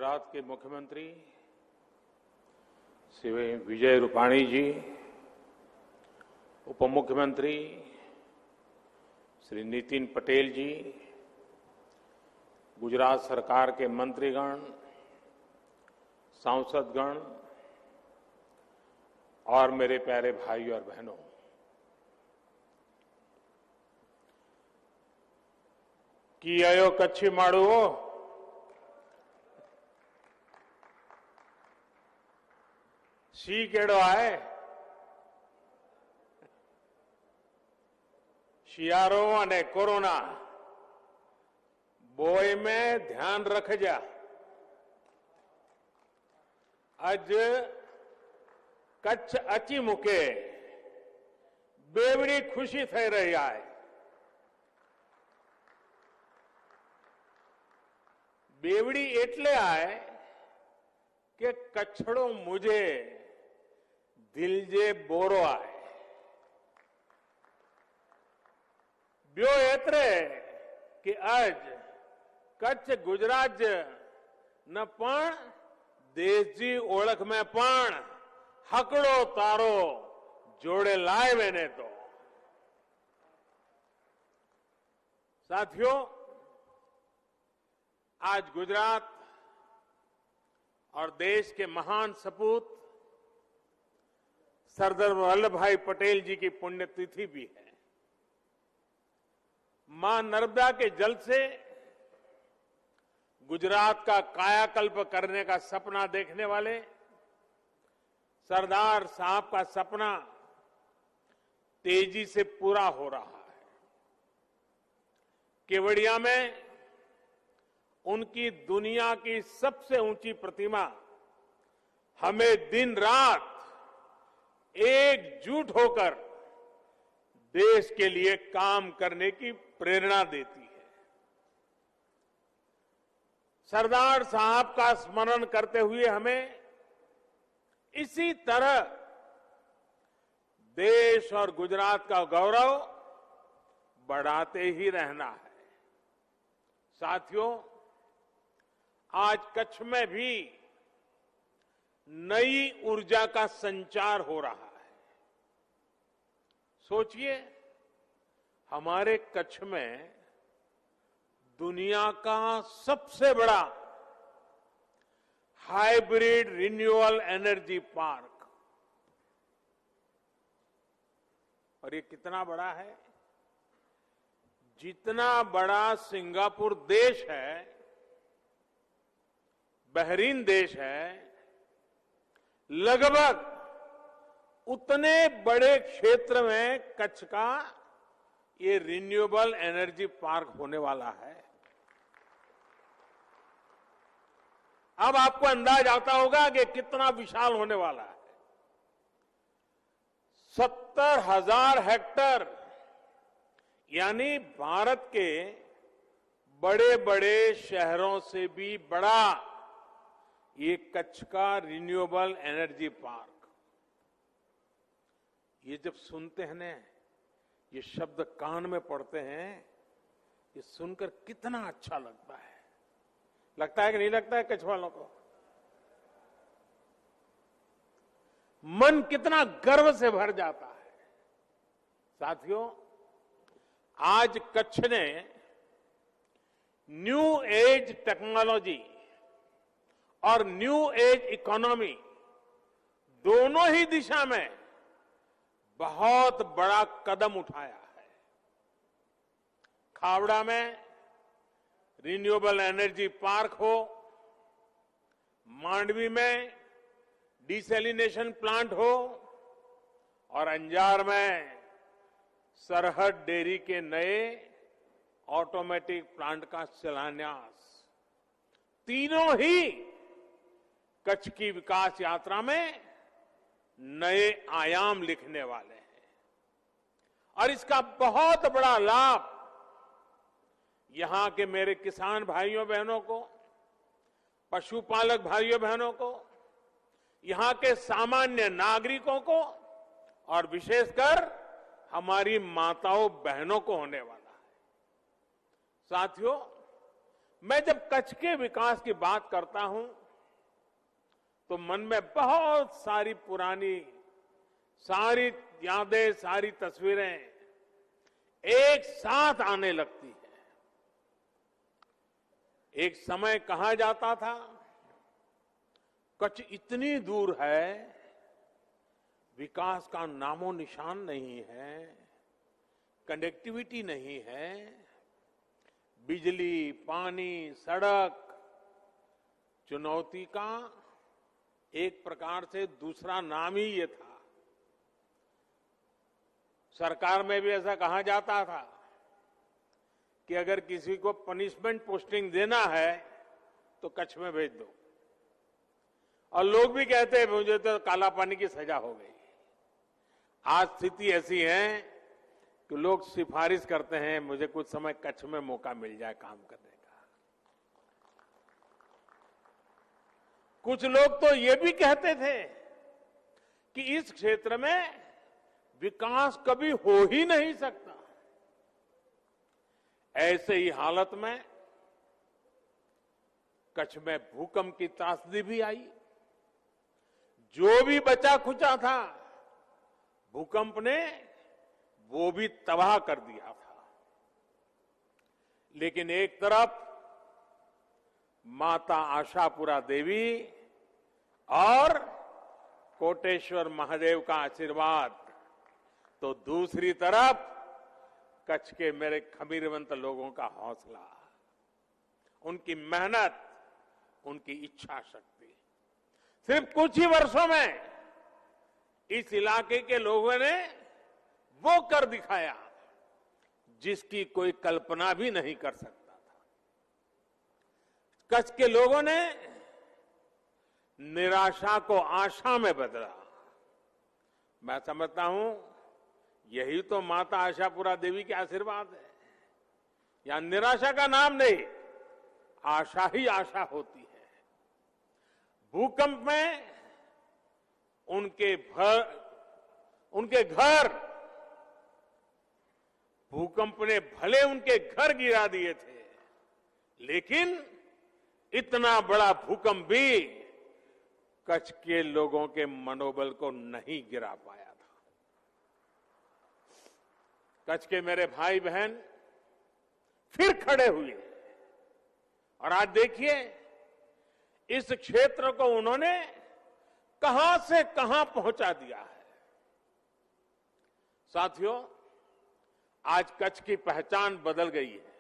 गुजरात के मुख्यमंत्री श्री विजय रूपाणी जी, उप मुख्यमंत्री श्री नितिन पटेल जी, गुजरात सरकार के मंत्रीगण, सांसदगण और मेरे प्यारे भाइयों और बहनों, कियो कच्छी माड़ुओ शी केड़ो आए शियारो अने कोरोना बोय में ध्यान रखजा। आज कच्छ अची मुके बेवड़ी खुशी थई रही है। बेवड़ी एटले आए के कच्छड़ो मुझे दिलजे बोरो आए। ब्यो एतरे कि आज कच्छ गुजरात न पण देश जी ओळख में पण हकड़ो तारो जोड़े लाए मैंने तो। साथियों, आज गुजरात और देश के महान सपूत सरदार वल्लभ भाई पटेल जी की पुण्यतिथि भी है। मां नर्मदा के जल से गुजरात का कायाकल्प करने का सपना देखने वाले सरदार साहब का सपना तेजी से पूरा हो रहा है। केवड़िया में उनकी दुनिया की सबसे ऊंची प्रतिमा हमें दिन रात एकजुट होकर देश के लिए काम करने की प्रेरणा देती है। सरदार साहब का स्मरण करते हुए हमें इसी तरह देश और गुजरात का गौरव बढ़ाते ही रहना है। साथियों, आज कच्छ में भी नई ऊर्जा का संचार हो रहा है। सोचिए, हमारे कच्छ में दुनिया का सबसे बड़ा हाइब्रिड रिन्यूएबल एनर्जी पार्क, और ये कितना बड़ा है? जितना बड़ा सिंगापुर देश है, बहरीन देश है, लगभग उतने बड़े क्षेत्र में कच्छ का ये रिन्यूएबल एनर्जी पार्क होने वाला है। अब आपको अंदाज आता होगा कि कितना विशाल होने वाला है। 70,000 हेक्टेयर, यानी भारत के बड़े बड़े शहरों से भी बड़ा ये कच्छ का रिन्यूएबल एनर्जी पार्क। ये जब सुनते हैं ना, ये शब्द कान में पड़ते हैं, ये सुनकर कितना अच्छा लगता है। लगता है कि नहीं लगता है कच्छ वालों को? मन कितना गर्व से भर जाता है। साथियों, आज कच्छ ने न्यू एज टेक्नोलॉजी और न्यू एज इकोनॉमी दोनों ही दिशा में बहुत बड़ा कदम उठाया है। खावड़ा में रिन्यूएबल एनर्जी पार्क हो, मांडवी में डिसैलिनेशन प्लांट हो, और अंजार में सरहद डेयरी के नए ऑटोमेटिक प्लांट का शिलान्यास, तीनों ही कच्छ की विकास यात्रा में नए आयाम लिखने वाले हैं। और इसका बहुत बड़ा लाभ यहां के मेरे किसान भाइयों बहनों को, पशुपालक भाइयों बहनों को, यहां के सामान्य नागरिकों को और विशेषकर हमारी माताओं बहनों को होने वाला है। साथियों, मैं जब कच्छ के विकास की बात करता हूं तो मन में बहुत सारी पुरानी सारी यादें, सारी तस्वीरें एक साथ आने लगती है। एक समय कहा जाता था कच्छ इतनी दूर है, विकास का नामो निशान नहीं है, कनेक्टिविटी नहीं है, बिजली, पानी, सड़क चुनौती का एक प्रकार से दूसरा नाम ही ये था। सरकार में भी ऐसा कहा जाता था कि अगर किसी को पनिशमेंट पोस्टिंग देना है तो कच्छ में भेज दो, और लोग भी कहते हैं मुझे तो काला पानी की सजा हो गई। आज स्थिति ऐसी है कि लोग सिफारिश करते हैं मुझे कुछ समय कच्छ में मौका मिल जाए काम करने का। कुछ लोग तो ये भी कहते थे कि इस क्षेत्र में विकास कभी हो ही नहीं सकता। ऐसे ही हालत में कच्छ में भूकंप की त्रासदी भी आई। जो भी बचा खुचा था भूकंप ने वो भी तबाह कर दिया था। लेकिन एक तरफ माता आशापुरा देवी और कोटेश्वर महादेव का आशीर्वाद, तो दूसरी तरफ कच्छ के मेरे खमीरवंत लोगों का हौसला, उनकी मेहनत, उनकी इच्छा शक्ति। सिर्फ कुछ ही वर्षों में इस इलाके के लोगों ने वो कर दिखाया जिसकी कोई कल्पना भी नहीं कर सकता था। कच्छ के लोगों ने निराशा को आशा में बदला। मैं समझता हूं यही तो माता आशापुरा देवी के आशीर्वाद है। यहां निराशा का नाम नहीं, आशा ही आशा होती है। भूकंप में उनके घर, भूकंप ने भले उनके घर गिरा दिए थे, लेकिन इतना बड़ा भूकंप भी कच्छ के लोगों के मनोबल को नहीं गिरा पाया था। कच्छ के मेरे भाई बहन फिर खड़े हुए, और आज देखिए इस क्षेत्र को उन्होंने कहां से कहां पहुंचा दिया है। साथियों, आज कच्छ की पहचान बदल गई है।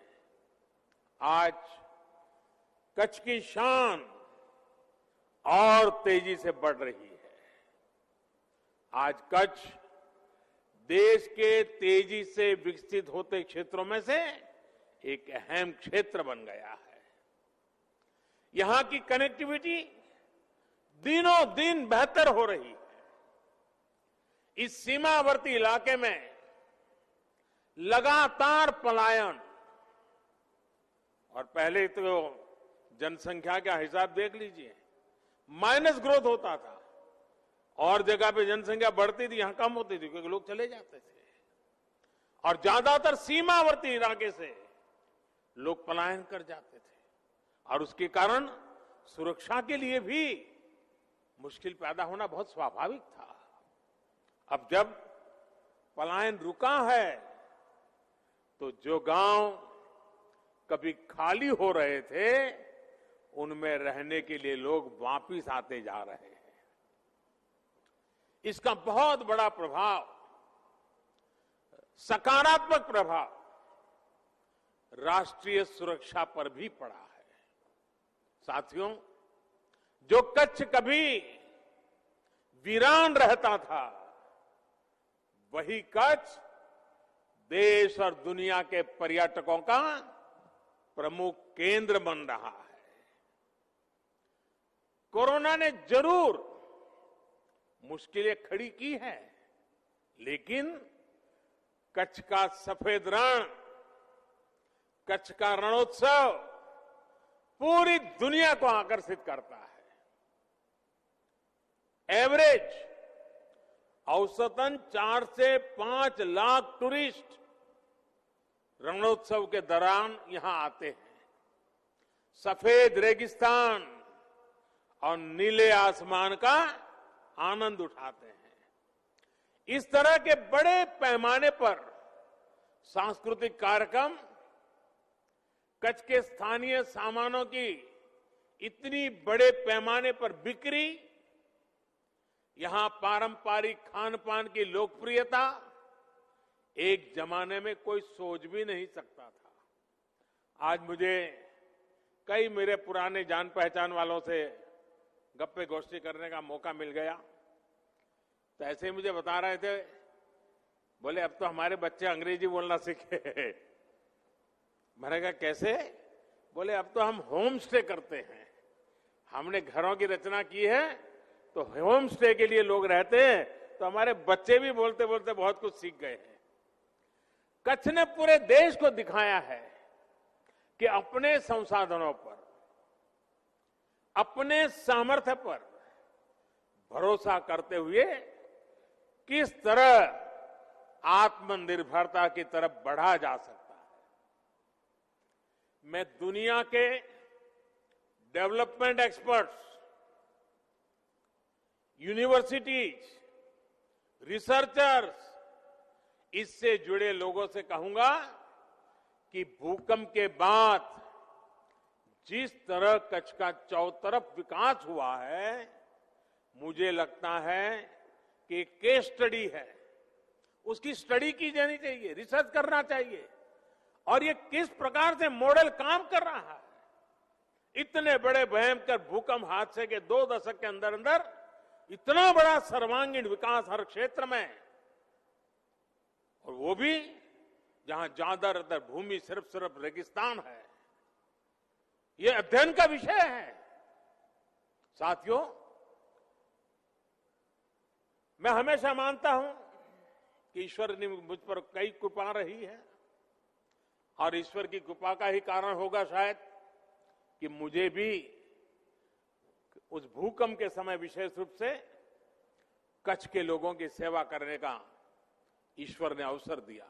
आज कच्छ की शान और तेजी से बढ़ रही है। आज कच्छ देश के तेजी से विकसित होते क्षेत्रों में से एक अहम क्षेत्र बन गया है। यहां की कनेक्टिविटी दिनों दिन बेहतर हो रही है। इस सीमावर्ती इलाके में लगातार पलायन, और पहले तो जनसंख्या का हिसाब देख लीजिए, माइनस ग्रोथ होता था, और जगह पे जनसंख्या बढ़ती थी, यहां कम होती थी क्योंकि लोग चले जाते थे। और ज्यादातर सीमावर्ती इलाके से लोग पलायन कर जाते थे, और उसके कारण सुरक्षा के लिए भी मुश्किल पैदा होना बहुत स्वाभाविक था। अब जब पलायन रुका है तो जो गांव कभी खाली हो रहे थे उनमें रहने के लिए लोग वापिस आते जा रहे हैं। इसका बहुत बड़ा प्रभाव, सकारात्मक प्रभाव राष्ट्रीय सुरक्षा पर भी पड़ा है। साथियों, जो कच्छ कभी वीरान रहता था, वही कच्छ देश और दुनिया के पर्यटकों का प्रमुख केंद्र बन रहा है। कोरोना ने जरूर मुश्किलें खड़ी की है, लेकिन कच्छ का सफेद रण, कच्छ का रणोत्सव पूरी दुनिया को आकर्षित करता है। एवरेज औसतन 4 से 5 लाख टूरिस्ट रणोत्सव के दौरान यहां आते हैं। सफेद रेगिस्तान और नीले आसमान का आनंद उठाते हैं। इस तरह के बड़े पैमाने पर सांस्कृतिक कार्यक्रम, कच्छ के स्थानीय सामानों की इतनी बड़े पैमाने पर बिक्री, यहां पारंपरिक खान पान की लोकप्रियता एक जमाने में कोई सोच भी नहीं सकता था। आज मुझे कई मेरे पुराने जान पहचान वालों से गप्पे गोष्ठी करने का मौका मिल गया, तो ऐसे ही मुझे बता रहे थे, बोले अब तो हमारे बच्चे अंग्रेजी बोलना सीखे। मैंने कहा कैसे? बोले अब तो हम होम स्टे करते हैं, हमने घरों की रचना की है तो होम स्टे के लिए लोग रहते हैं, तो हमारे बच्चे भी बोलते बोलते बहुत कुछ सीख गए हैं। कच्छ ने पूरे देश को दिखाया है कि अपने संसाधनों पर, अपने सामर्थ्य पर भरोसा करते हुए किस तरह आत्मनिर्भरता की तरफ बढ़ा जा सकता है। मैं दुनिया के डेवलपमेंट एक्सपर्ट्स, यूनिवर्सिटीज, रिसर्चर्स, इससे जुड़े लोगों से कहूंगा कि भूकंप के बाद जिस तरह कच्छ का चौतरफ विकास हुआ है, मुझे लगता है कि केस स्टडी है, उसकी स्टडी की जानी चाहिए, रिसर्च करना चाहिए, और ये किस प्रकार से मॉडल काम कर रहा है। इतने बड़े भयंकर भूकंप हादसे के 2 दशक के अंदर अंदर इतना बड़ा सर्वांगीण विकास हर क्षेत्र में, और वो भी जहां ज्यादातर भूमि सिर्फ रेगिस्तान है। ये अध्ययन का विषय है। साथियों, मैं हमेशा मानता हूं कि ईश्वर ने मुझ पर कई कृपा रही है, और ईश्वर की कृपा का ही कारण होगा शायद कि मुझे भी उस भूकंप के समय विशेष रूप से कच्छ के लोगों की सेवा करने का ईश्वर ने अवसर दिया।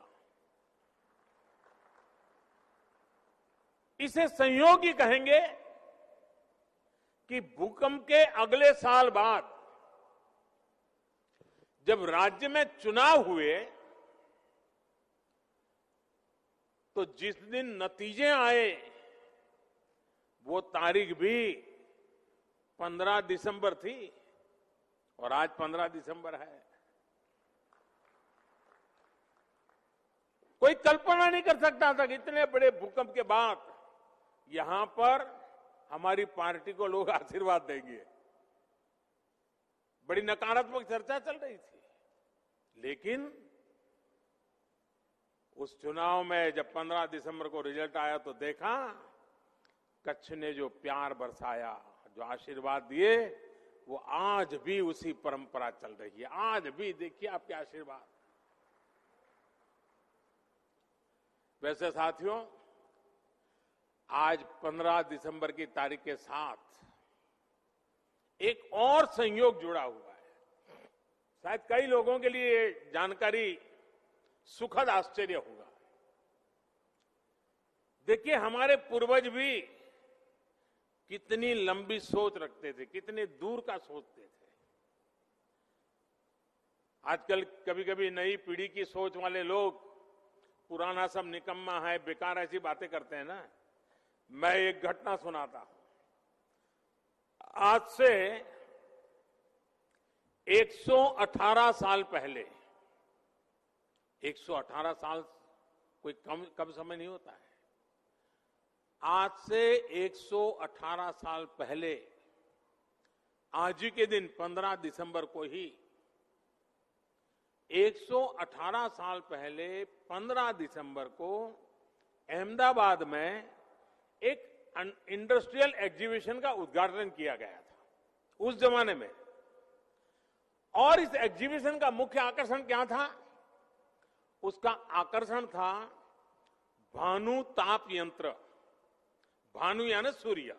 इसे संयोग ही कहेंगे कि भूकंप के अगले साल बाद जब राज्य में चुनाव हुए, तो जिस दिन नतीजे आए वो तारीख भी 15 दिसंबर थी, और आज 15 दिसंबर है। कोई कल्पना नहीं कर सकता था कि इतने बड़े भूकंप के बाद यहां पर हमारी पार्टी को लोग आशीर्वाद देंगे। बड़ी नकारात्मक चर्चा चल रही थी, लेकिन उस चुनाव में जब 15 दिसंबर को रिजल्ट आया तो देखा कच्छ ने जो प्यार बरसाया, जो आशीर्वाद दिए, वो आज भी उसी परंपरा चल रही है। आज भी देखिए आपके आशीर्वाद। वैसे साथियों, आज 15 दिसंबर की तारीख के साथ एक और संयोग जुड़ा हुआ है। शायद कई लोगों के लिए जानकारी सुखद आश्चर्य होगा। देखिए, हमारे पूर्वज भी कितनी लंबी सोच रखते थे, कितने दूर का सोचते थे। आजकल कभी कभी नई पीढ़ी की सोच वाले लोग पुराना सब निकम्मा है, बेकार, ऐसी बातें करते हैं ना। मैं एक घटना सुनाता हूं। आज से 118 साल पहले, 118 साल कोई कम समय नहीं होता है। आज से 118 साल पहले, आज ही के दिन 15 दिसंबर को ही, 118 साल पहले 15 दिसंबर को अहमदाबाद में एक इंडस्ट्रियल एग्जीबिशन का उद्घाटन किया गया था उस जमाने में। और इस एग्जीबिशन का मुख्य आकर्षण क्या था? उसका आकर्षण था भानु ताप यंत्र। भानु यानी सूर्य।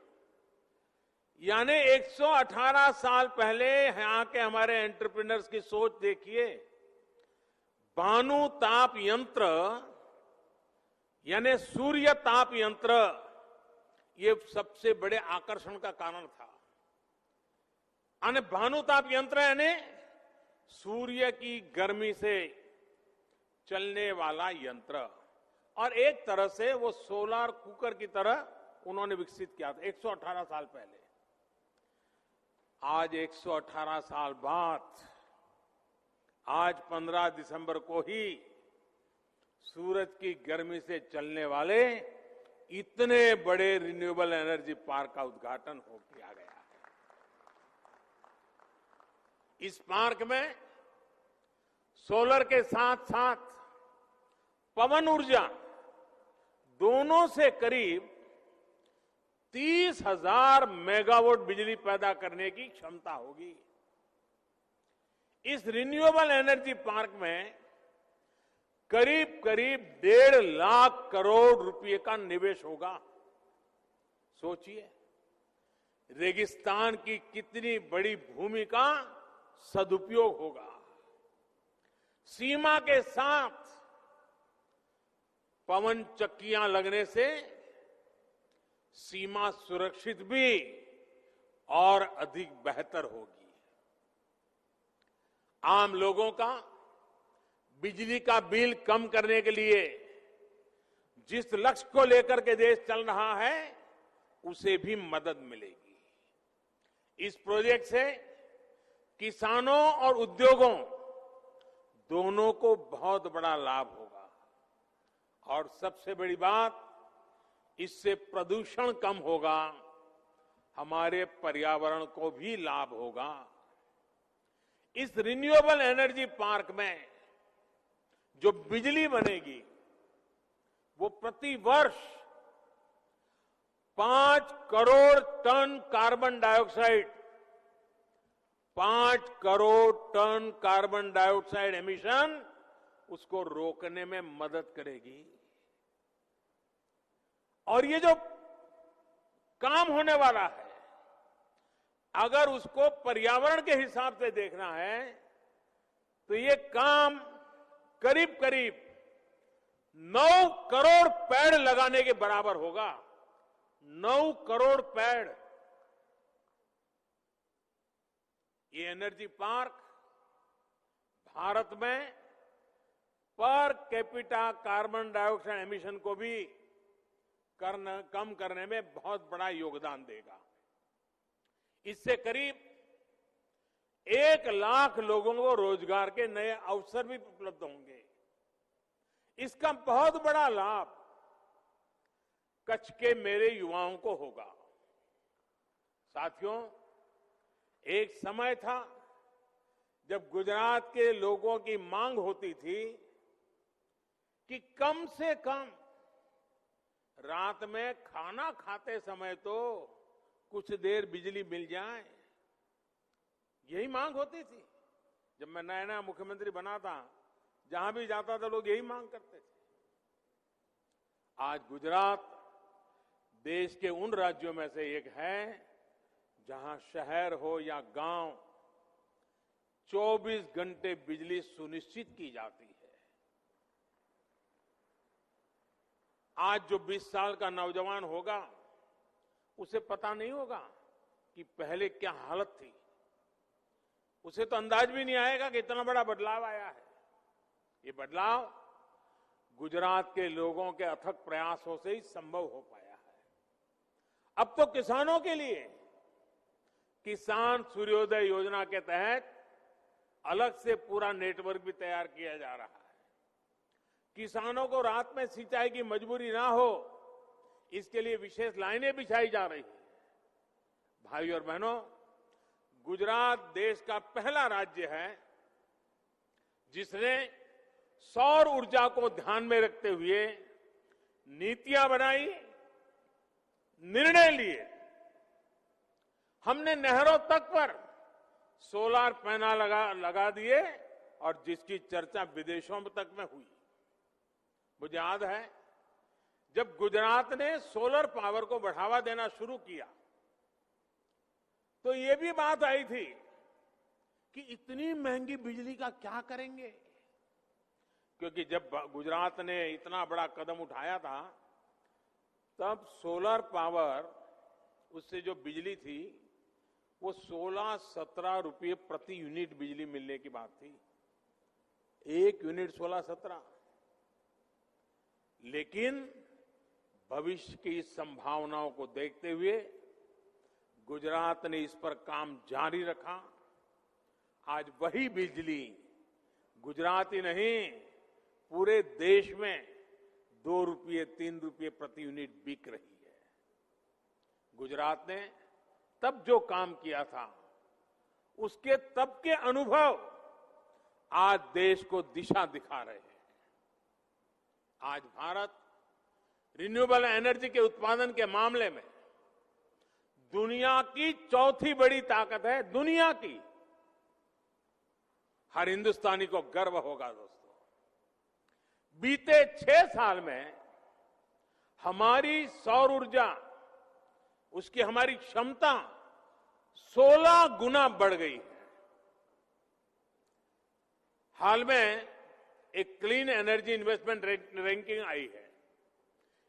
यानी 118 साल पहले यहां के हमारे एंटरप्रेन्योर्स की सोच देखिए। भानु ताप यंत्र यानी सूर्य ताप यंत्र, ये सबसे बड़े आकर्षण का कारण था। यानी भानुताप यंत्र यानी सूर्य की गर्मी से चलने वाला यंत्र, और एक तरह से वो सोलर कुकर की तरह उन्होंने विकसित किया था 118 साल पहले। आज 118 साल बाद आज 15 दिसंबर को ही सूरज की गर्मी से चलने वाले इतने बड़े रिन्यूएबल एनर्जी पार्क का उद्घाटन हो किया गया है। इस पार्क में सोलर के साथ साथ पवन ऊर्जा दोनों से करीब 30,000 मेगावाट बिजली पैदा करने की क्षमता होगी। इस रिन्यूएबल एनर्जी पार्क में करीब करीब 1.5 लाख करोड़ रुपए का निवेश होगा। सोचिए, रेगिस्तान की कितनी बड़ी भूमि का सदुपयोग होगा। सीमा के साथ पवन चक्कियां लगने से सीमा सुरक्षित भी और अधिक बेहतर होगी। आम लोगों का बिजली का बिल कम करने के लिए जिस लक्ष्य को लेकर के देश चल रहा है, उसे भी मदद मिलेगी। इस प्रोजेक्ट से किसानों और उद्योगों दोनों को बहुत बड़ा लाभ होगा, और सबसे बड़ी बात, इससे प्रदूषण कम होगा, हमारे पर्यावरण को भी लाभ होगा। इस रिन्यूएबल एनर्जी पार्क में जो बिजली बनेगी वो प्रति वर्ष 5 crore ton carbon dioxide 5 crore ton carbon dioxide emission उसको रोकने में मदद करेगी। और ये जो काम होने वाला है, अगर उसको पर्यावरण के हिसाब से देखना है तो ये काम करीब करीब 9 करोड़ पेड़ लगाने के बराबर होगा। 9 करोड़ पेड़। ये एनर्जी पार्क भारत में per capita carbon dioxide emission को भी कम करने में बहुत बड़ा योगदान देगा। इससे करीब 1 लाख लोगों को रोजगार के नए अवसर भी उपलब्ध होंगे। इसका बहुत बड़ा लाभ कच्छ के मेरे युवाओं को होगा। साथियों, एक समय था जब गुजरात के लोगों की मांग होती थी कि कम से कम रात में खाना खाते समय तो कुछ देर बिजली मिल जाए, यही मांग होती थी। जब मैं नया नया मुख्यमंत्री बना था, जहां भी जाता था लोग यही मांग करते थे। आज गुजरात देश के उन राज्यों में से एक है जहां शहर हो या गांव 24 घंटे बिजली सुनिश्चित की जाती है। आज जो 20 साल का नौजवान होगा उसे पता नहीं होगा कि पहले क्या हालत थी। उसे तो अंदाज भी नहीं आएगा कि इतना बड़ा बदलाव आया है। ये बदलाव गुजरात के लोगों के अथक प्रयासों से ही संभव हो पाया है। अब तो किसानों के लिए किसान सूर्योदय योजना के तहत अलग से पूरा नेटवर्क भी तैयार किया जा रहा है। किसानों को रात में सिंचाई की मजबूरी ना हो, इसके लिए विशेष लाइनें बिछाई जा रही है। भाई और बहनों, गुजरात देश का पहला राज्य है जिसने सौर ऊर्जा को ध्यान में रखते हुए नीतियां बनाई, निर्णय लिए। हमने नहरों तक पर सोलर पैनल लगा दिए और जिसकी चर्चा विदेशों तक में हुई। मुझे याद है जब गुजरात ने सोलर पावर को बढ़ावा देना शुरू किया तो ये भी बात आई थी कि इतनी महंगी बिजली का क्या करेंगे, क्योंकि जब गुजरात ने इतना बड़ा कदम उठाया था तब सोलर पावर, उससे जो बिजली थी वो 16-17 रुपये प्रति यूनिट बिजली मिलने की बात थी। 1 यूनिट 16-17। लेकिन भविष्य की संभावनाओं को देखते हुए गुजरात ने इस पर काम जारी रखा। आज वही बिजली गुजरात ही नहीं, पूरे देश में 2 रुपये 3 रुपये प्रति यूनिट बिक रही है। गुजरात ने तब जो काम किया था, उसके तब के अनुभव आज देश को दिशा दिखा रहे हैं। आज भारत रिन्यूएबल एनर्जी के उत्पादन के मामले में दुनिया की चौथी बड़ी ताकत है, दुनिया की। हर हिंदुस्तानी को गर्व होगा दोस्तों। बीते 6 साल में हमारी सौर ऊर्जा, उसकी हमारी क्षमता 16 गुना बढ़ गई है। हाल में एक क्लीन एनर्जी इन्वेस्टमेंट रैंकिंग आई है।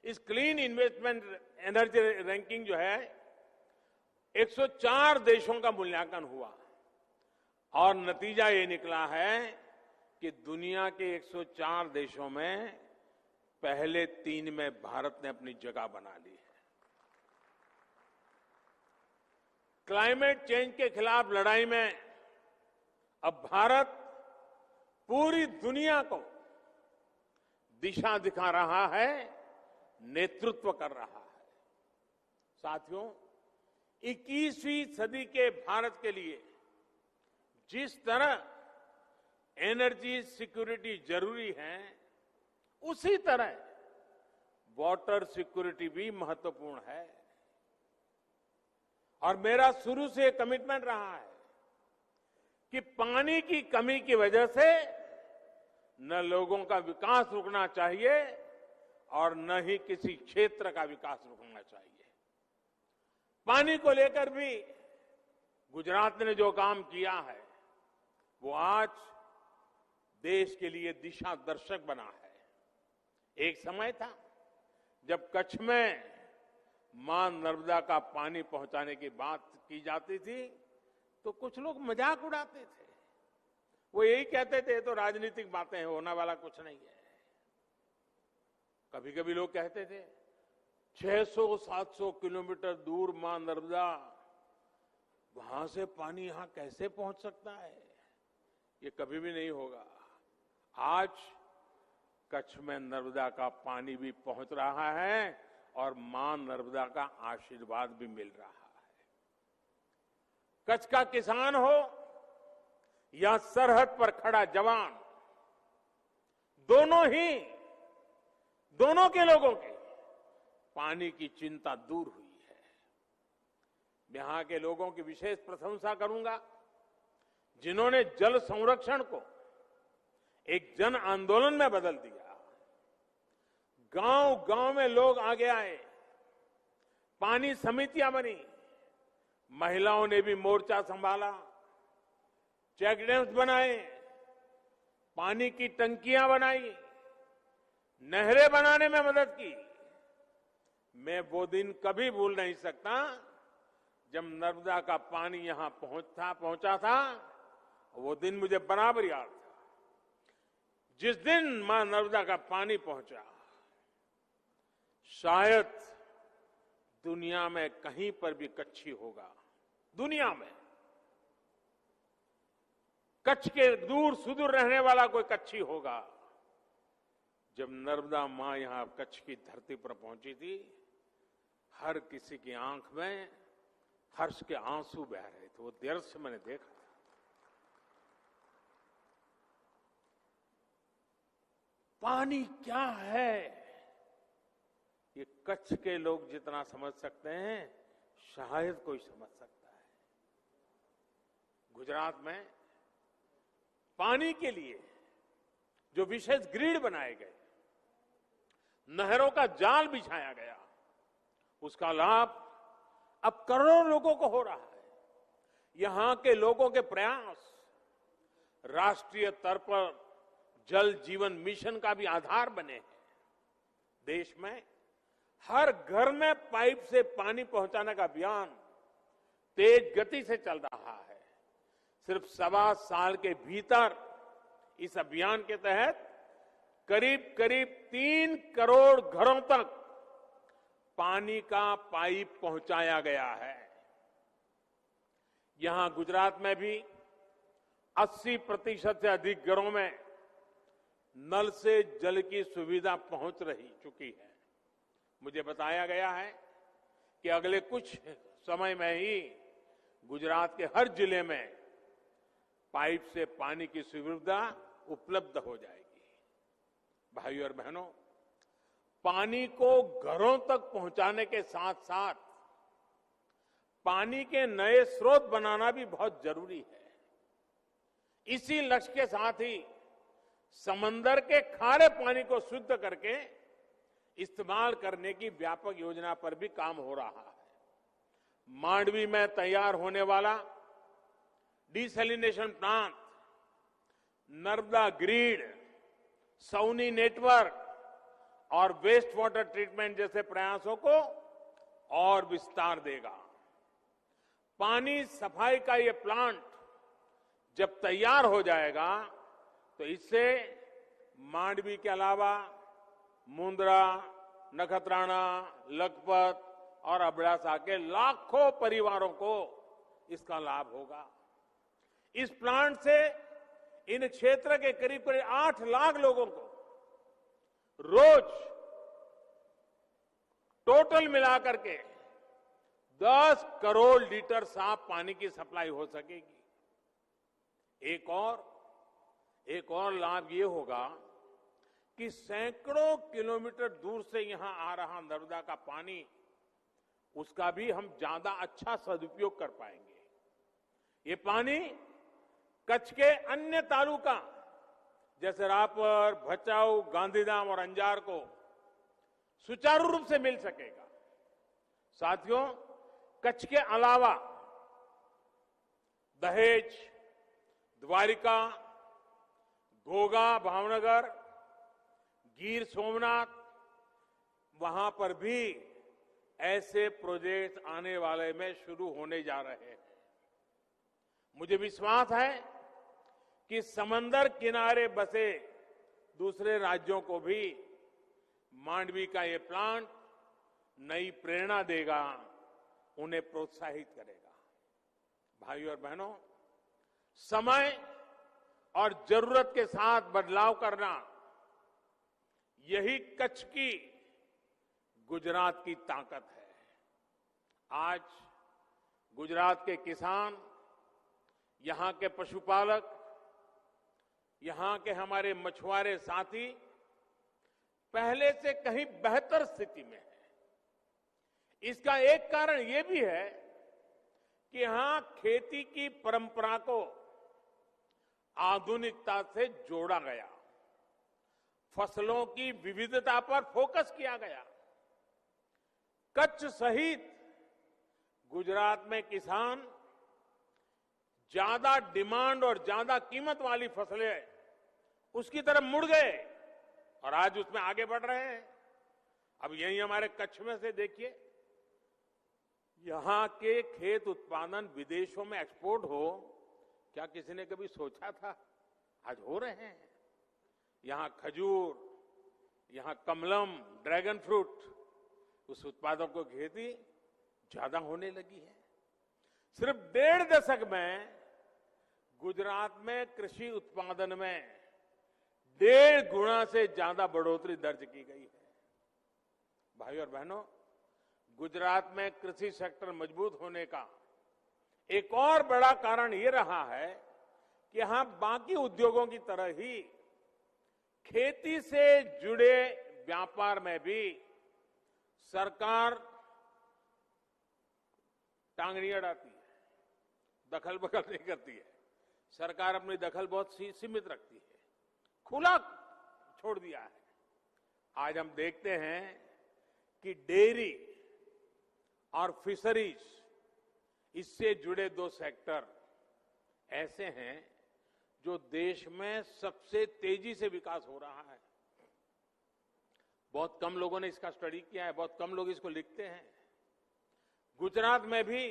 इस क्लीन इन्वेस्टमेंट एनर्जी रैंकिंग जो है, 104 देशों का मूल्यांकन हुआ और नतीजा ये निकला है कि दुनिया के 104 देशों में पहले 3 में भारत ने अपनी जगह बना ली है। क्लाइमेट चेंज के खिलाफ लड़ाई में अब भारत पूरी दुनिया को दिशा दिखा रहा है, नेतृत्व कर रहा है। साथियों, 21वीं सदी के भारत के लिए जिस तरह एनर्जी सिक्योरिटी जरूरी है, उसी तरह वाटर सिक्योरिटी भी महत्वपूर्ण है। और मेरा शुरू से कमिटमेंट रहा है कि पानी की कमी की वजह से न लोगों का विकास रुकना चाहिए और न ही किसी क्षेत्र का विकास रुकना चाहिए। पानी को लेकर भी गुजरात ने जो काम किया है, वो आज देश के लिए दिशा दर्शक बना है। एक समय था जब कच्छ में मां नर्मदा का पानी पहुंचाने की बात की जाती थी तो कुछ लोग मजाक उड़ाते थे। वो यही कहते थे, तो राजनीतिक बातें हैं, होने वाला कुछ नहीं है। कभी कभी लोग कहते थे 600-700 किलोमीटर दूर मां नर्मदा, वहां से पानी यहां कैसे पहुंच सकता है? ये कभी भी नहीं होगा। आज कच्छ में नर्मदा का पानी भी पहुंच रहा है और मां नर्मदा का आशीर्वाद भी मिल रहा है। कच्छ का किसान हो या सरहद पर खड़ा जवान, दोनों के लोगों के पानी की चिंता दूर हुई है। यहां के लोगों की विशेष प्रशंसा करूंगा, जिन्होंने जल संरक्षण को एक जन आंदोलन में बदल दिया। गांव-गांव में लोग आगे आए, पानी समितियां बनी, महिलाओं ने भी मोर्चा संभाला, चेक डैम्स बनाए, पानी की टंकियां बनाई, नहरें बनाने में मदद की। मैं वो दिन कभी भूल नहीं सकता जब नर्मदा का पानी यहां पहुंचा था। वो दिन मुझे बराबर याद था। जिस दिन मां नर्मदा का पानी पहुंचा, शायद दुनिया में कहीं पर भी कच्छी होगा, दुनिया में कच्छ के दूर सुदूर रहने वाला कोई कच्छी होगा। जब नर्मदा मां यहां कच्छ की धरती पर पहुंची थी, हर किसी की आंख में हर्ष के आंसू बह रहे थे। वो दृश्य मैंने देखा था। पानी क्या है, ये कच्छ के लोग जितना समझ सकते हैं, शायद कोई समझ सकता है। गुजरात में पानी के लिए जो विशेष ग्रिड बनाए गए, नहरों का जाल बिछाया गया, उसका लाभ अब करोड़ों लोगों को हो रहा है। यहां के लोगों के प्रयास राष्ट्रीय स्तर पर जल जीवन मिशन का भी आधार बने हैं। देश में हर घर में पाइप से पानी पहुंचाने का अभियान तेज गति से चल रहा है। सिर्फ 1.25 साल के भीतर इस अभियान के तहत करीब करीब 3 करोड़ घरों तक पानी का पाइप पहुंचाया गया है। यहां गुजरात में भी 80% से अधिक घरों में नल से जल की सुविधा पहुंच चुकी है। मुझे बताया गया है कि अगले कुछ समय में ही गुजरात के हर जिले में पाइप से पानी की सुविधा उपलब्ध हो जाएगी। भाइयों और बहनों, पानी को घरों तक पहुंचाने के साथ साथ पानी के नए स्रोत बनाना भी बहुत जरूरी है। इसी लक्ष्य के साथ ही समंदर के खारे पानी को शुद्ध करके इस्तेमाल करने की व्यापक योजना पर भी काम हो रहा है। मांडवी में तैयार होने वाला desalination plant, Narmada grid, SAUNI network और वेस्ट वाटर ट्रीटमेंट जैसे प्रयासों को और विस्तार देगा। पानी सफाई का ये प्लांट जब तैयार हो जाएगा तो इससे मांडवी के अलावा मुंद्रा, नखत्राना, लखपत और अबडासा के लाखों परिवारों को इसका लाभ होगा। इस प्लांट से इन क्षेत्र के करीब 8 लाख लोगों को रोज टोटल मिलाकर के 10 करोड़ लीटर साफ पानी की सप्लाई हो सकेगी। एक और लाभ ये होगा कि सैकड़ों किलोमीटर दूर से यहां आ रहा नर्मदा का पानी, उसका भी हम ज्यादा अच्छा सदुपयोग कर पाएंगे। ये पानी कच्छ के अन्य तालुका जैसे रापर, भचाऊ, गांधीधाम और अंजार को सुचारू रूप से मिल सकेगा। साथियों, कच्छ के अलावा दहेज, द्वारिका, घोघा, भावनगर, गिर सोमनाथ, वहां पर भी ऐसे प्रोजेक्ट आने वाले में शुरू होने जा रहे हैं। मुझे विश्वास है कि समंदर किनारे बसे दूसरे राज्यों को भी मांडवी का ये प्लांट नई प्रेरणा देगा, उन्हें प्रोत्साहित करेगा। भाइयों और बहनों, समय और जरूरत के साथ बदलाव करना, यही कच्छ की, गुजरात की ताकत है। आज गुजरात के किसान, यहां के पशुपालक, यहां के हमारे मछुआरे साथी पहले से कहीं बेहतर स्थिति में है। इसका एक कारण यह भी है कि यहां खेती की परंपरा को आधुनिकता से जोड़ा गया, फसलों की विविधता पर फोकस किया गया। कच्छ सहित गुजरात में किसान ज्यादा डिमांड और ज्यादा कीमत वाली फसलें उसकी तरफ मुड़ गए और आज उसमें आगे बढ़ रहे हैं। अब यही हमारे कच्छ में से देखिए, यहां के खेत उत्पादन विदेशों में एक्सपोर्ट हो, क्या किसी ने कभी सोचा था? आज हो रहे हैं। यहां खजूर, यहां कमलम, ड्रैगन फ्रूट, उस उत्पादों को खेती ज्यादा होने लगी है। सिर्फ 1.5 दशक में गुजरात में कृषि उत्पादन में 1.5 गुना से ज्यादा बढ़ोतरी दर्ज की गई है। भाइयों और बहनों, गुजरात में कृषि सेक्टर मजबूत होने का एक और बड़ा कारण ये रहा है कि यहां बाकी उद्योगों की तरह ही खेती से जुड़े व्यापार में भी सरकार टांगनी अड़ाती है, दखल बखल नहीं करती है। सरकार अपनी दखल बहुत सीमित रखती है, खुला छोड़ दिया है। आज हम देखते हैं कि डेयरी और फिशरीज, इससे जुड़े 2 सेक्टर ऐसे हैं जो देश में सबसे तेजी से विकास हो रहा है। बहुत कम लोगों ने इसका स्टडी किया है, बहुत कम लोग इसको लिखते हैं। गुजरात में भी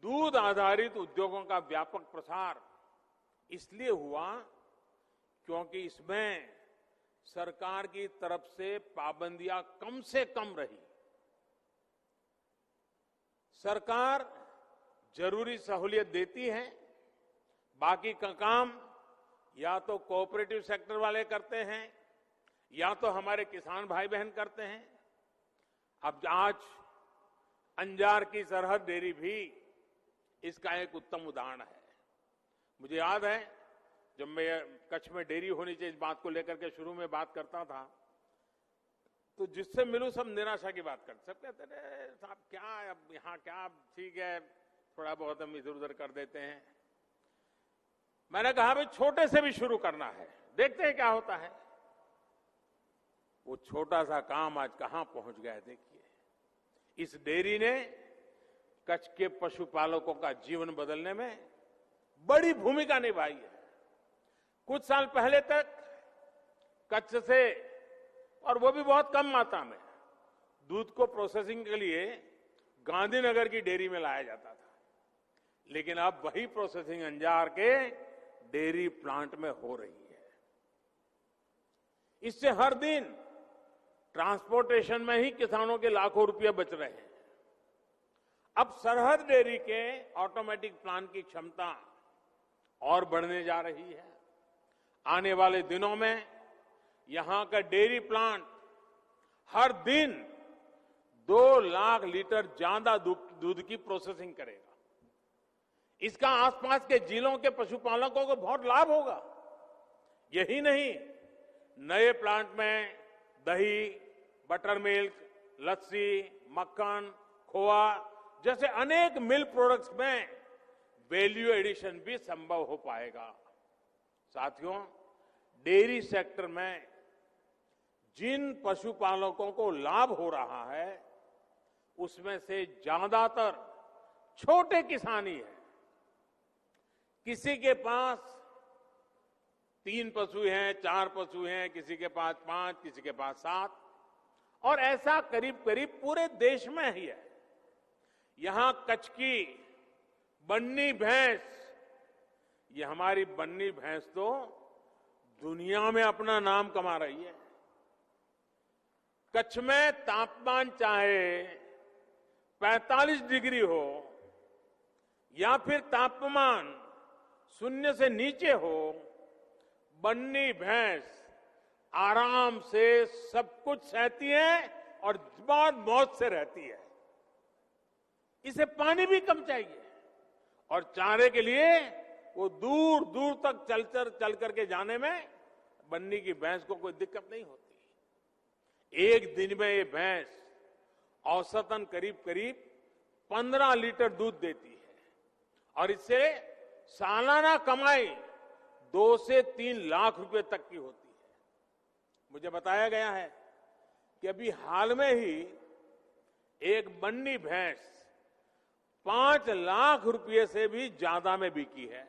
दूध आधारित उद्योगों का व्यापक प्रसार इसलिए हुआ क्योंकि इसमें सरकार की तरफ से पाबंदियां कम से कम रही। सरकार जरूरी सहूलियत देती है, बाकी का काम या तो कोऑपरेटिव सेक्टर वाले करते हैं या तो हमारे किसान भाई बहन करते हैं। अब आज अंजार की सरहद डेयरी भी इसका एक उत्तम उदाहरण है। मुझे याद है जब मैं कच्छ में डेयरी होनी चाहिए इस बात को लेकर के शुरू में बात करता था, तो जिससे मिलूं सब निराशा की बात करते, सब कहते थे साहब क्या अब यहाँ क्या, ठीक है थोड़ा बहुत हम इधर उधर कर देते हैं। मैंने कहा भाई छोटे से भी शुरू करना है, देखते हैं क्या होता है। वो छोटा सा काम आज कहां पहुंच गया है देखिए। इस डेयरी ने कच्छ के पशुपालकों का जीवन बदलने में बड़ी भूमिका निभाई है। कुछ साल पहले तक कच्छ से, और वो भी बहुत कम मात्रा में, दूध को प्रोसेसिंग के लिए गांधीनगर की डेयरी में लाया जाता था, लेकिन अब वही प्रोसेसिंग अंजार के डेयरी प्लांट में हो रही है। इससे हर दिन ट्रांसपोर्टेशन में ही किसानों के लाखों रुपए बच रहे हैं। अब सरहद डेयरी के ऑटोमेटिक प्लांट की क्षमता और बढ़ने जा रही है। आने वाले दिनों में यहां का डेयरी प्लांट हर दिन 2 लाख लीटर ज्यादा दूध की प्रोसेसिंग करेगा। इसका आसपास के जिलों के पशुपालकों को बहुत लाभ होगा। यही नहीं, नए प्लांट में दही, बटर मिल्क, लस्सी, मक्खन, खोआ जैसे अनेक मिल्क प्रोडक्ट्स में वैल्यू एडिशन भी संभव हो पाएगा। साथियों, डेयरी सेक्टर में जिन पशुपालकों को लाभ हो रहा है उसमें से ज्यादातर छोटे किसान ही है। किसी के पास 3 पशु हैं, 4 पशु हैं, किसी के पास 5, किसी के पास 7, और ऐसा करीब करीब पूरे देश में ही है। यहां कच्छ की बन्नी भैंस, ये हमारी बन्नी भैंस तो दुनिया में अपना नाम कमा रही है। कच्छ में तापमान चाहे 45 डिग्री हो या फिर तापमान 0 से नीचे हो, बन्नी भैंस आराम से सब कुछ सहती है और बहुत मौज से रहती है। इसे पानी भी कम चाहिए और चारे के लिए वो दूर दूर तक चल करके जाने में बन्नी की भैंस को कोई दिक्कत नहीं होती। एक दिन में ये भैंस औसतन करीब करीब 15 लीटर दूध देती है और इससे सालाना कमाई 2 से 3 लाख रुपए तक की होती है। मुझे बताया गया है कि अभी हाल में ही एक बन्नी भैंस 5 लाख रुपए से भी ज्यादा में बिकी है।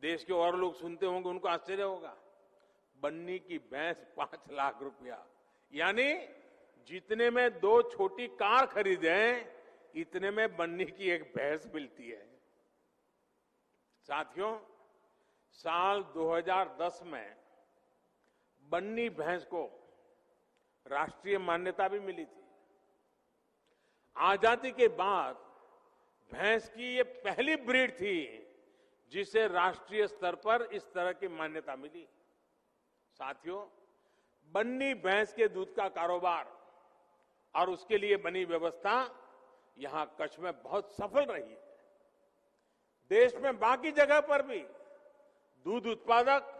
देश के और लोग सुनते होंगे, उनको आश्चर्य होगा, बन्नी की भैंस 5 लाख रुपया, यानी जितने में 2 छोटी कार खरीदे इतने में बन्नी की एक भैंस मिलती है। साथियों, साल 2010 में बन्नी भैंस को राष्ट्रीय मान्यता भी मिली थी। आजादी के बाद भैंस की ये पहली ब्रीड थी जिसे राष्ट्रीय स्तर पर इस तरह की मान्यता मिली। साथियों, बन्नी भैंस के दूध का कारोबार और उसके लिए बनी व्यवस्था यहां कच्छ में बहुत सफल रही है। देश में बाकी जगह पर भी दूध उत्पादक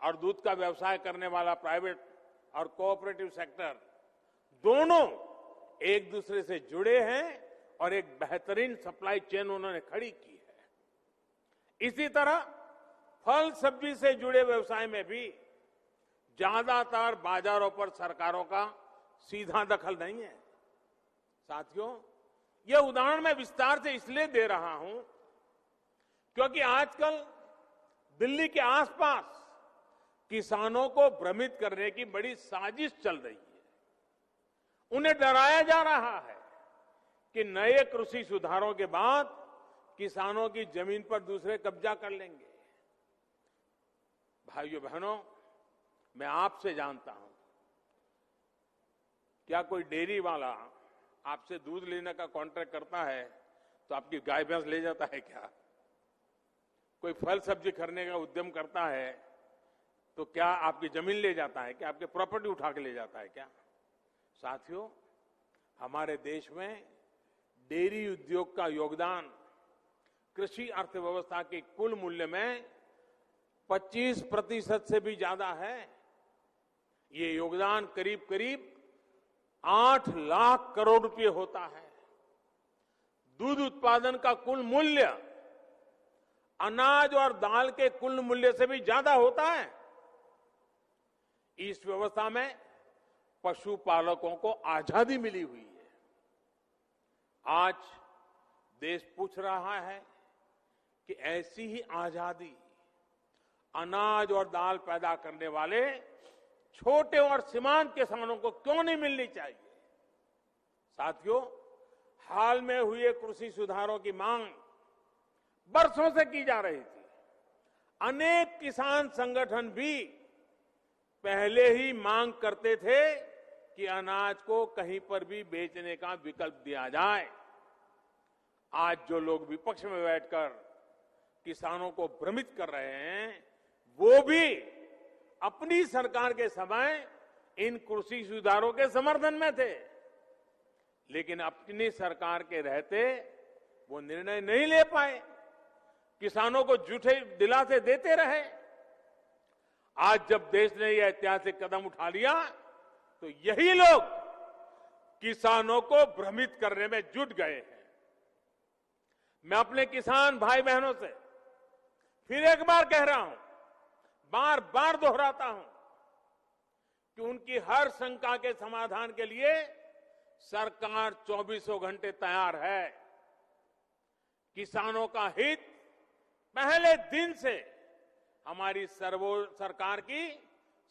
और दूध का व्यवसाय करने वाला प्राइवेट और कोऑपरेटिव सेक्टर दोनों एक दूसरे से जुड़े हैं और एक बेहतरीन सप्लाई चेन उन्होंने खड़ी की है। इसी तरह फल सब्जी से जुड़े व्यवसाय में भी ज्यादातर बाजारों पर सरकारों का सीधा दखल नहीं है। साथियों, यह उदाहरण मैं विस्तार से इसलिए दे रहा हूं क्योंकि आजकल दिल्ली के आसपास किसानों को भ्रमित करने की बड़ी साजिश चल रही है। उन्हें डराया जा रहा है कि नए कृषि सुधारों के बाद किसानों की जमीन पर दूसरे कब्जा कर लेंगे। भाइयों बहनों, मैं आपसे जानता हूं, क्या कोई डेयरी वाला आपसे दूध लेने का कॉन्ट्रैक्ट करता है तो आपकी गाय भैंस ले जाता है क्या? कोई फल सब्जी खरीदने का उद्यम करता है तो क्या आपकी जमीन ले जाता है क्या? आपके प्रॉपर्टी उठा के ले जाता है क्या? साथियों, हमारे देश में डेयरी उद्योग का योगदान कृषि अर्थव्यवस्था के कुल मूल्य में 25% से भी ज्यादा है। ये योगदान करीब करीब 8 लाख करोड़ रुपए होता है। दूध उत्पादन का कुल मूल्य अनाज और दाल के कुल मूल्य से भी ज्यादा होता है। इस व्यवस्था में पशुपालकों को आजादी मिली हुई है। आज देश पूछ रहा है कि ऐसी ही आजादी अनाज और दाल पैदा करने वाले छोटे और सीमांत किसानों को क्यों नहीं मिलनी चाहिए? साथियों, हाल में हुए कृषि सुधारों की मांग बरसों से की जा रही थी। अनेक किसान संगठन भी पहले ही मांग करते थे कि अनाज को कहीं पर भी बेचने का विकल्प दिया जाए। आज जो लोग विपक्ष में बैठकर किसानों को भ्रमित कर रहे हैं, वो भी अपनी सरकार के समय इन कृषि सुधारों के समर्थन में थे, लेकिन अपनी सरकार के रहते वो निर्णय नहीं ले पाए, किसानों को झूठे दिलासे देते रहे। आज जब देश ने यह ऐतिहासिक कदम उठा लिया तो यही लोग किसानों को भ्रमित करने में जुट गए हैं। मैं अपने किसान भाई बहनों से फिर एक बार कह रहा हूं, बार बार दोहराता हूं कि उनकी हर शंका के समाधान के लिए सरकार 24 घंटे तैयार है। किसानों का हित पहले दिन से हमारी सरकार की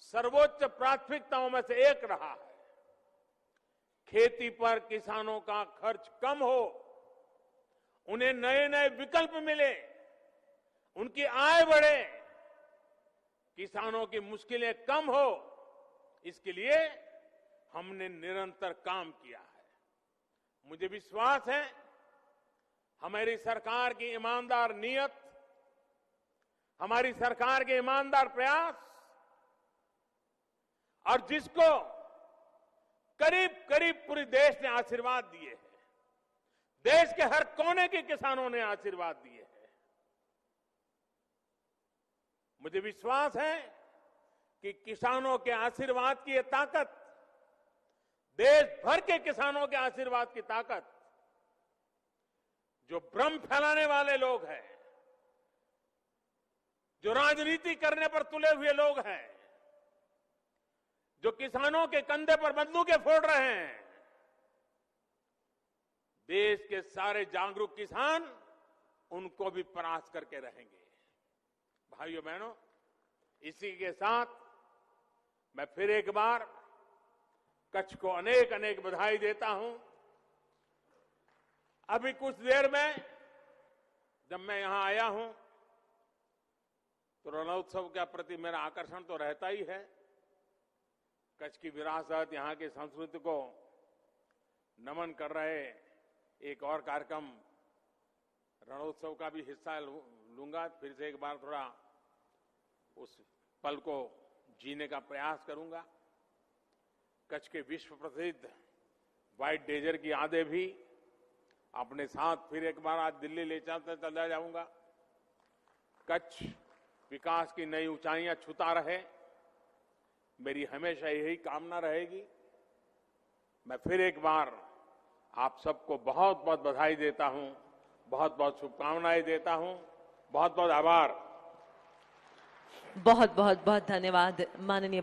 सर्वोच्च प्राथमिकताओं में से एक रहा है। खेती पर किसानों का खर्च कम हो, उन्हें नए नए विकल्प मिले, उनकी आय बढ़े, किसानों की मुश्किलें कम हो, इसके लिए हमने निरंतर काम किया है। मुझे विश्वास है हमारी सरकार की ईमानदार नीयत, हमारी सरकार के ईमानदार प्रयास और जिसको करीब करीब पूरे देश ने आशीर्वाद दिए हैं, देश के हर कोने के किसानों ने आशीर्वाद दिए हैं। मुझे विश्वास है कि किसानों के आशीर्वाद की ये ताकत, देश भर के किसानों के आशीर्वाद की ताकत, जो भ्रम फैलाने वाले लोग हैं, जो राजनीति करने पर तुले हुए लोग हैं, जो किसानों के कंधे पर बंदूकें फोड़ रहे हैं, देश के सारे जागरूक किसान उनको भी परास्त करके रहेंगे। भाइयों बहनों, इसी के साथ मैं फिर एक बार कच्छ को अनेक अनेक बधाई देता हूं। अभी कुछ देर में जब मैं यहां आया हूं तो रणोत्सव के प्रति मेरा आकर्षण तो रहता ही है। कच्छ की विरासत, यहां की संस्कृति को नमन कर रहे एक और कार्यक्रम रणोत्सव का भी हिस्सा लूंगा। फिर से एक बार थोड़ा उस पल को जीने का प्रयास करूंगा। कच्छ के विश्व प्रसिद्ध व्हाइट डेजर्ट की यादें भी अपने साथ फिर एक बार आज दिल्ली ले चला जाऊंगा। कच्छ विकास की नई ऊंचाइयां छूता रहे, मेरी हमेशा यही कामना रहेगी। मैं फिर एक बार आप सबको बहुत बहुत बधाई देता हूं, बहुत बहुत शुभकामनाएं देता हूं। बहुत बहुत आभार। बहुत बहुत बहुत धन्यवाद माननीय